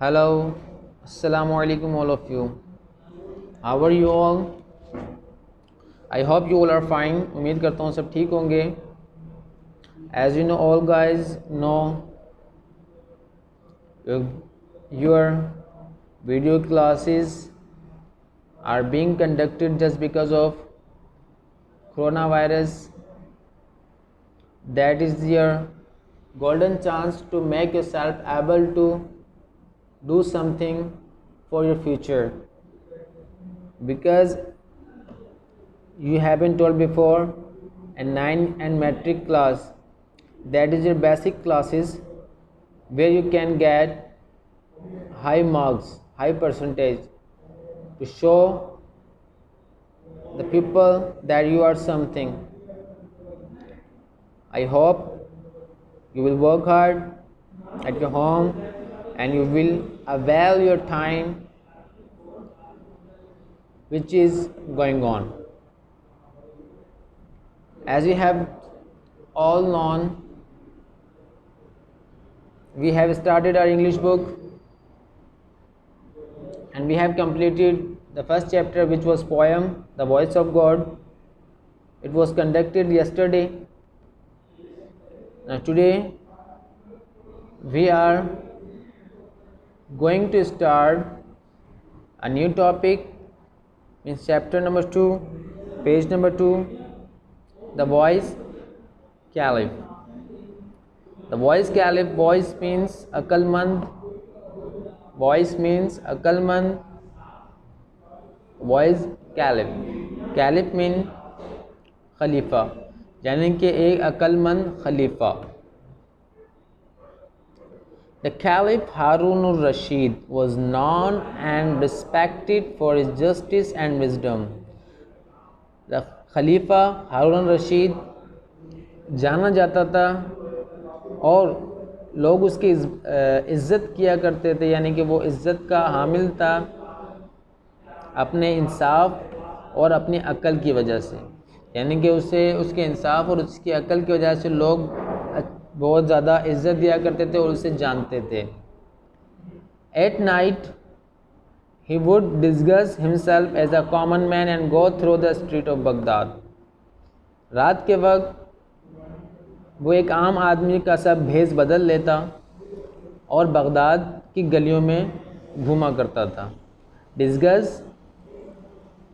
Hello, Assalamu alaikum all of you. How are you all? I hope you all are fine. امید کرتا ہوں سب ٹھیک ہوں گے. As you know, all guys know your video classes are being conducted just because of coronavirus. That is your golden chance to make yourself able to do something for your future, because you have been told before in 9 and metric class, that is your basic classes where you can get high marks, high percentage to show the people that you are something. I hope you will work hard at your home and you will avail your time which is going on. As you have all known, we have started our English book and we have completed the first chapter, which was poem The Voice of God. It was conducted yesterday. Now today we are going to start a new topic, means chapter number 2, page number 2, the voice caliph. The voice caliph, voice means aqalmand, voice means aqalmand, voice caliph, caliph mean khalifa, یعنی کہ ایک عقلمند خلیفہ. The Caliph Harun al-Rashid was known and respected for his justice and wisdom. The خلیفہ ہارون الرشید جانا جاتا تھا اور لوگ اس کی عزت کیا کرتے تھے، یعنی کہ وہ عزت کا حامل تھا اپنے انصاف اور اپنی عقل کی وجہ سے، یعنی کہ اس کے انصاف اور اس کی عقل کی وجہ سے لوگ بہت زیادہ عزت دیا کرتے تھے اور اسے جانتے تھے. At night he would disguise himself as a common man and go through the street of Baghdad. رات کے وقت وہ ایک عام آدمی کا سا بھیس بدل لیتا اور بغداد کی گلیوں میں گھوما کرتا تھا. ڈسگز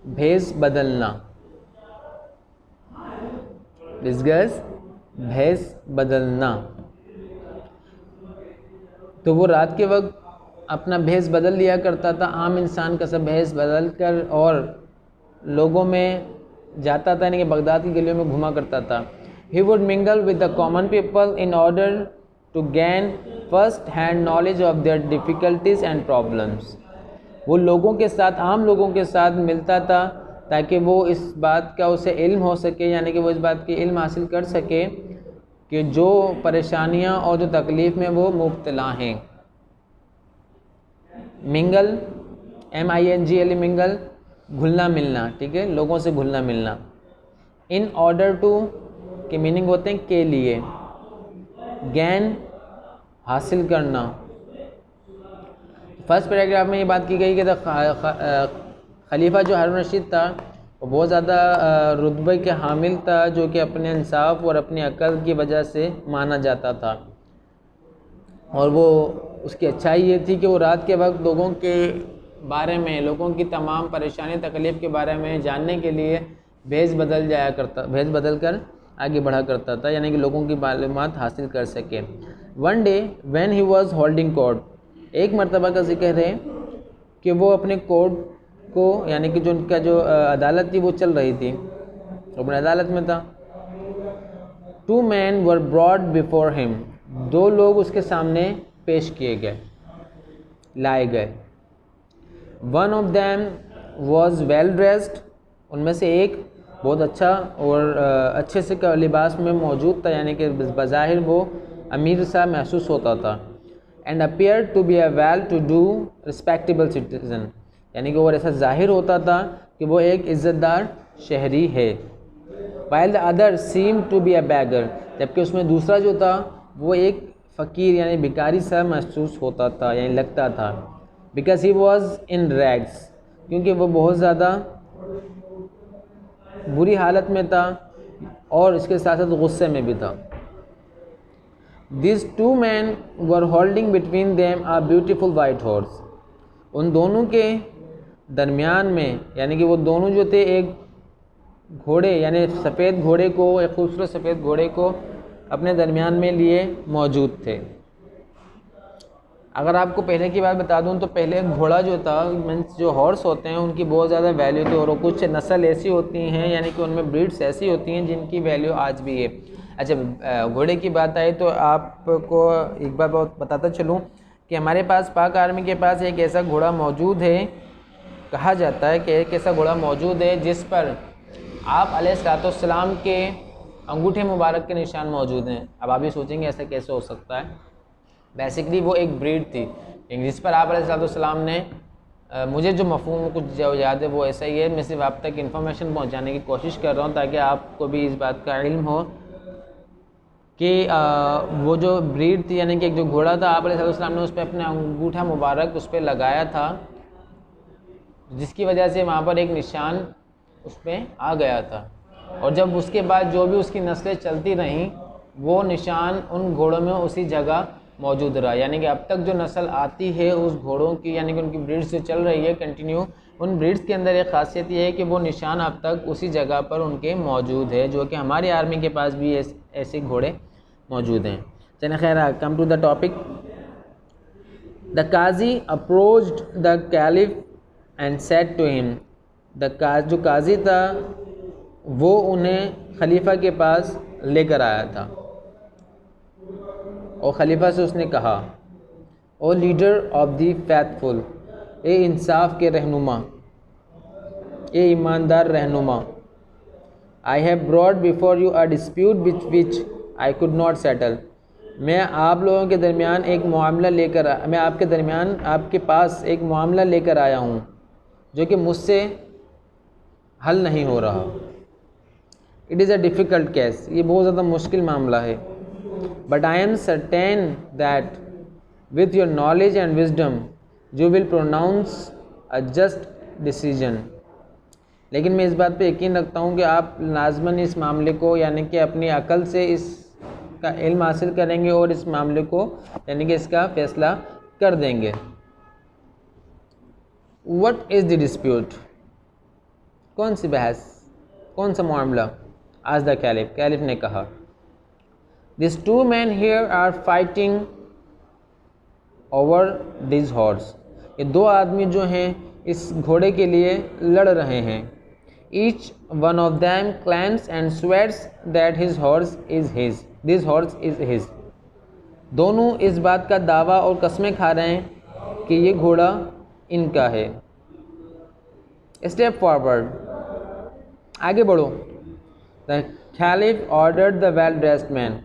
بھیس بدلنا، ڈسگز بھیس بدلنا. تو وہ رات کے وقت اپنا بھیس بدل لیا کرتا تھا، عام انسان کا سب بھیس بدل کر، اور لوگوں میں جاتا تھا، یعنی کہ بغداد کی گلیوں میں گھوما کرتا تھا. He would mingle with the common people in order to gain first hand knowledge of their difficulties and problems. وہ لوگوں کے ساتھ، عام لوگوں کے ساتھ ملتا تھا تاکہ وہ اس بات کا اسے علم ہو سکے، یعنی کہ وہ اس بات کی علم حاصل کر سکے کہ جو پریشانیاں اور جو تکلیف میں وہ مبتلا ہیں. منگل، MINGL، منگل گھلنا ملنا، ٹھیک ہے، لوگوں سے گھلنا ملنا. ان آرڈر ٹو کے میننگ ہوتے ہیں کے لیے، گین حاصل کرنا. فرسٹ پیراگراف میں یہ بات کی گئی کہ خلیفہ جو ہارون رشید تھا وہ بہت زیادہ رتبے کے حامل تھا، جو کہ اپنے انصاف اور اپنی عقل کی وجہ سے مانا جاتا تھا. اور وہ اس کی اچھائی یہ تھی کہ وہ رات کے وقت لوگوں کے بارے میں، لوگوں کی تمام پریشانی تکلیف کے بارے میں جاننے کے لیے بھیس بدل کر آگے بڑھا کرتا تھا، یعنی کہ لوگوں کی معلومات حاصل کر سکے. One day when he was holding court, ایک مرتبہ کا ذکر ہے کہ وہ اپنے کورٹ کو، یعنی کہ جو ان کا جو عدالت تھی وہ چل رہی تھی، اپنے عدالت میں تھا. Two men were brought before ہم، دو لوگ اس کے سامنے پیش کیے گئے، لائے گئے. One of them was well dressed, ان میں سے ایک بہت اچھا اور اچھے سے لباس میں موجود تھا، یعنی کہ بظاہر وہ امیر سا محسوس ہوتا تھا. And appear to be a well to do respectable citizen, یعنی کہ وہ ایسا ظاہر ہوتا تھا کہ وہ ایک عزت دار شہری ہے. while the other seemed to be a beggar، جبکہ اس میں دوسرا جو تھا وہ ایک فقیر یعنی بھکاری سا محسوس ہوتا تھا یعنی لگتا تھا. بیکاز ہی واز ان ریگس، کیونکہ وہ بہت زیادہ بری حالت میں تھا اور اس کے ساتھ ساتھ غصے میں بھی تھا. These two men were holding between them a beautiful white horse. ان دونوں کے درمیان میں یعنی کہ وہ دونوں جو تھے ایک گھوڑے یعنی سفید گھوڑے کو، ایک خوبصورت سفید گھوڑے کو اپنے درمیان میں لیے موجود تھے. اگر آپ کو پہلے کی بات بتا دوں تو پہلے گھوڑا جو تھا مینس جو ہارس ہوتے ہیں ان کی بہت زیادہ ویلیو تھی، اور کچھ نسل ایسی ہوتی ہیں یعنی کہ ان میں بریڈس ایسی ہوتی ہیں جن کی ویلیو آج بھی ہے. اچھا گھوڑے کی بات آئی تو آپ کو ایک بار بتاتا چلوں کہ ہمارے پاس پاک آرمی کے پاس ایک ایسا گھوڑا موجود ہے، کہا جاتا ہے کہ ایک ایسا گھوڑا موجود ہے جس پر آپ علیہ الصلوۃ والسلام کے انگوٹھے مبارک کے نشان موجود ہیں. اب آپ یہ سوچیں گے ایسا کیسے ہو سکتا ہے. بیسیکلی وہ ایک بریڈ تھی جس پر آپ علیہ الصلوۃ والسلام نے مجھے جو مفہوم کچھ یاد ہے وہ ایسا ہی ہے. میں صرف آپ تک انفارمیشن پہنچانے کی کوشش کر رہا ہوں تاکہ آپ کو بھی اس بات کا علم ہو کہ وہ جو بریڈ تھی یعنی کہ ایک جو گھوڑا تھا آپ علیہ الصلوۃ والسلام نے اس پہ اپنا انگوٹھا مبارک اس پہ لگایا تھا، جس کی وجہ سے وہاں پر ایک نشان اس پہ آ گیا تھا. اور جب اس کے بعد جو بھی اس کی نسلیں چلتی رہیں وہ نشان ان گھوڑوں میں اسی جگہ موجود رہا. یعنی کہ اب تک جو نسل آتی ہے اس گھوڑوں کی یعنی کہ ان کی بریڈز جو چل رہی ہے کنٹینیو، ان بریڈز کے اندر ایک خاصیت یہ ہے کہ وہ نشان اب تک اسی جگہ پر ان کے موجود ہے، جو کہ ہماری آرمی کے پاس بھی ایسے گھوڑے موجود ہیں. چلیں خیر come to the topic. The Qazi approached the calf and said to him. جو قاضی تھا وہ انہیں خلیفہ کے پاس لے کر آیا تھا اور خلیفہ سے اس نے کہا، او لیڈر آف دی فیتھفل، اے انصاف کے رہنما، اے ایماندار رہنما، I have brought before you a dispute which I could not settle. میں آپ لوگوں کے درمیان ایک معاملہ لے کر آپ کے پاس ایک معاملہ لے کر آیا ہوں جو کہ مجھ سے حل نہیں ہو رہا. It is a difficult case. یہ بہت زیادہ مشکل معاملہ ہے. But I am certain that with your knowledge and wisdom you will pronounce a just decision. لیکن میں اس بات پہ یقین رکھتا ہوں کہ آپ لازماً اس معاملے کو یعنی کہ اپنی عقل سے اس کا علم حاصل کریں گے اور اس معاملے کو یعنی کہ اس کا فیصلہ کر دیں گے. What is the dispute? کون سی بحث، کون سا معاملہ؟ آج دا کیلف نے کہا. These two men here are fighting over this horse. یہ دو آدمی جو ہیں اس گھوڑے کے لیے لڑ رہے ہیں. Each one of them claims and swears that this horse is his. دونوں اس بات کا دعویٰ اور قسمیں کھا رہے ہیں کہ یہ گھوڑا ان کا ہے. Step forward. آگے بڑھو. The Caliph ordered the well-dressed man.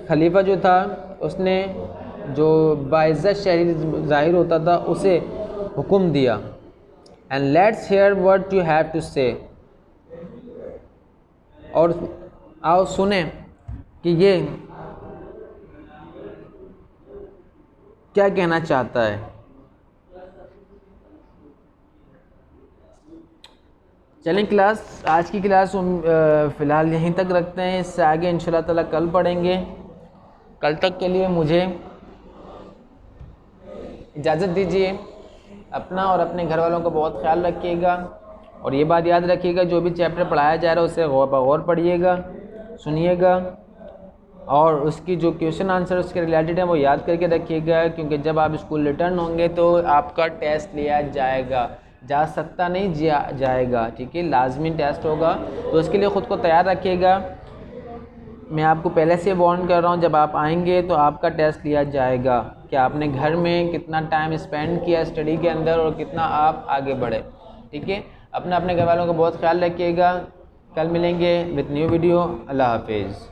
خلیفہ جو تھا اس نے جو باعزت شہری ظاہر ہوتا تھا اسے حکم دیا. And let's hear what you have to say. اور آؤ سنیں کہ یہ کیا کہنا چاہتا ہے. چلیں کلاس آج کی کلاس فی الحال یہیں تک رکھتے ہیں. اس سے آگے انشاءاللہ تعالیٰ کل پڑھیں گے. کل تک کے لیے مجھے اجازت دیجیے. اپنا اور اپنے گھر والوں کا بہت خیال رکھیے گا اور یہ بات یاد رکھیے گا جو بھی چیپٹر پڑھایا جا رہا ہے اسے غور پڑھیے گا، سنیے گا اور اس کی جو کویشچن آنسر اس کے ریلیٹڈ ہیں وہ یاد کر کے رکھیے گا، کیونکہ جب آپ اسکول ریٹرن ہوں گے تو آپ کا ٹیسٹ لیا جائے گا. جا سکتا نہیں جائے گا. ٹھیک ہے، لازمی ٹیسٹ ہوگا تو اس کے لیے خود کو تیار رکھیے گا. میں آپ کو پہلے سے وارن کر رہا ہوں جب آپ آئیں گے تو آپ کا ٹیسٹ لیا جائے گا کہ آپ نے گھر میں کتنا ٹائم اسپینڈ کیا اسٹڈی کے اندر اور کتنا آپ آگے بڑھے. ٹھیک ہے، اپنے گھر والوں کا بہت خیال رکھیے گا. کل ملیں گے وتھ نیو ویڈیو. اللہ حافظ.